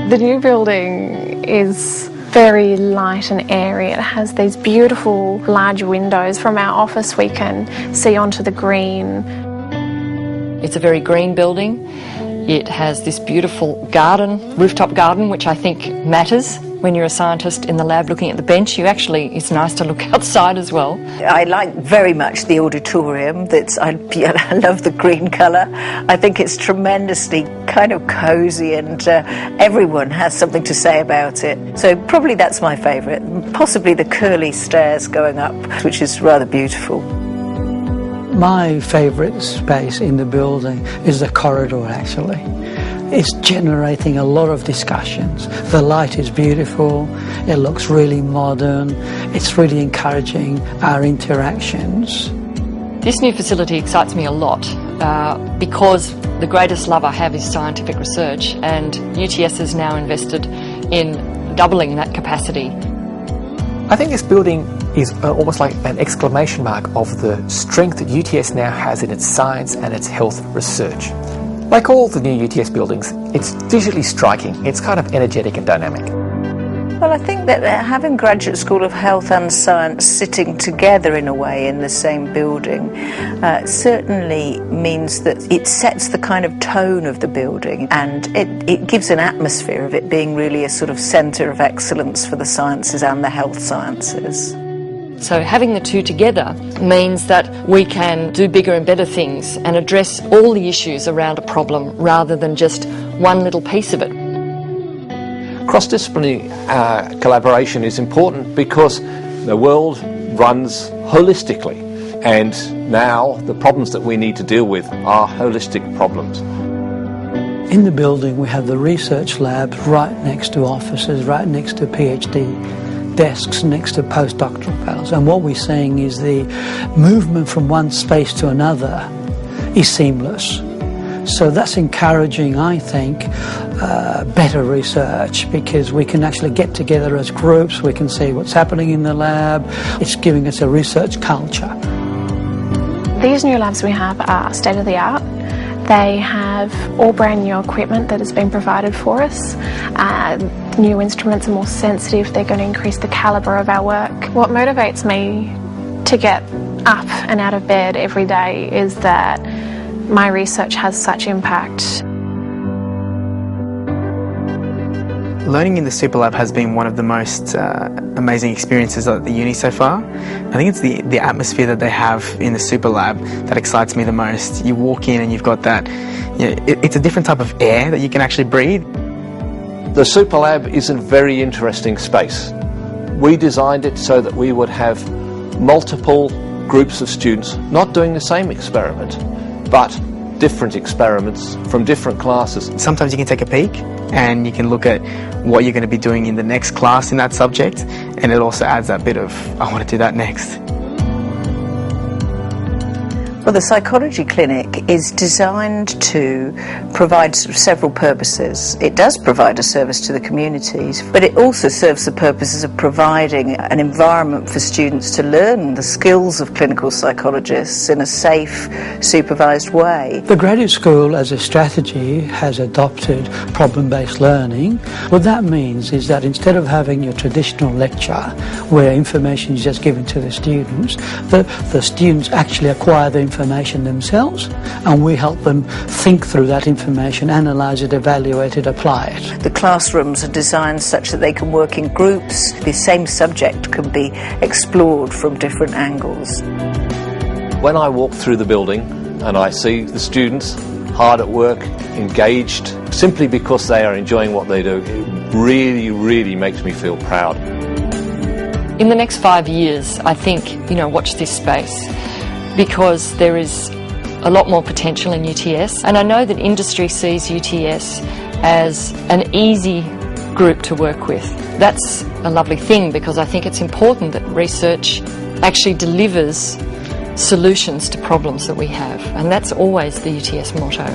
The new building is very light and airy. It has these beautiful large windows. From our office we can see onto the green. It's a very green building. It has this beautiful garden, rooftop garden, which I think matters when you're a scientist in the lab looking at the bench. It's nice to look outside as well. I like very much the auditorium. I love the green colour. I think it's tremendously kind of cosy, and everyone has something to say about it. So probably that's my favourite. Possibly the curly stairs going up, which is rather beautiful. My favourite space in the building is the corridor, actually. It's generating a lot of discussions. The light is beautiful, it looks really modern, it's really encouraging our interactions. This new facility excites me a lot because the greatest love I have is scientific research, and UTS has now invested in doubling that capacity. I think this building is almost like an exclamation mark of the strength that UTS now has in its science and its health research. Like all the new UTS buildings, it's visually striking, it's kind of energetic and dynamic. Well, I think that having Graduate School of Health and Science sitting together in a way in the same building certainly means that it sets the kind of tone of the building, and it gives an atmosphere of it being really a sort of centre of excellence for the sciences and the health sciences. So having the two together means that we can do bigger and better things and address all the issues around a problem rather than just one little piece of it. Cross-disciplinary collaboration is important because the world runs holistically, and now the problems that we need to deal with are holistic problems. In the building we have the research labs right next to offices, right next to PhD desks, next to postdoctoral fellows, and what we're seeing is the movement from one space to another is seamless. So that's encouraging, I think, better research, because we can actually get together as groups, we can see what's happening in the lab. It's giving us a research culture. These new labs we have are state-of-the-art. They have all brand new equipment that has been provided for us. New instruments are more sensitive, they're going to increase the calibre of our work. What motivates me to get up and out of bed every day is that my research has such impact. Learning in the Super Lab has been one of the most amazing experiences at the uni so far. I think it's the atmosphere that they have in the Super Lab that excites me the most. You walk in and you've got that, it's a different type of air that you can actually breathe. The Super Lab is a very interesting space. We designed it so that we would have multiple groups of students not doing the same experiment, but different experiments from different classes. Sometimes you can take a peek and you can look at what you're going to be doing in the next class in that subject, and it also adds that bit of, I want to do that next. Well, the psychology clinic is designed to provide several purposes. It does provide a service to the communities, but it also serves the purposes of providing an environment for students to learn the skills of clinical psychologists in a safe, supervised way. The graduate school as a strategy has adopted problem-based learning. What that means is that instead of having your traditional lecture where information is just given to the students, the students actually acquire the information themselves, and we help them think through that information, analyse it, evaluate it, apply it. The classrooms are designed such that they can work in groups. The same subject can be explored from different angles. When I walk through the building and I see the students hard at work, engaged, simply because they are enjoying what they do, it really, really makes me feel proud. In the next 5 years, I think, watch this space, because there is a lot more potential in UTS, and I know that industry sees UTS as an easy group to work with. That's a lovely thing, because I think it's important that research actually delivers solutions to problems that we have, and that's always the UTS motto.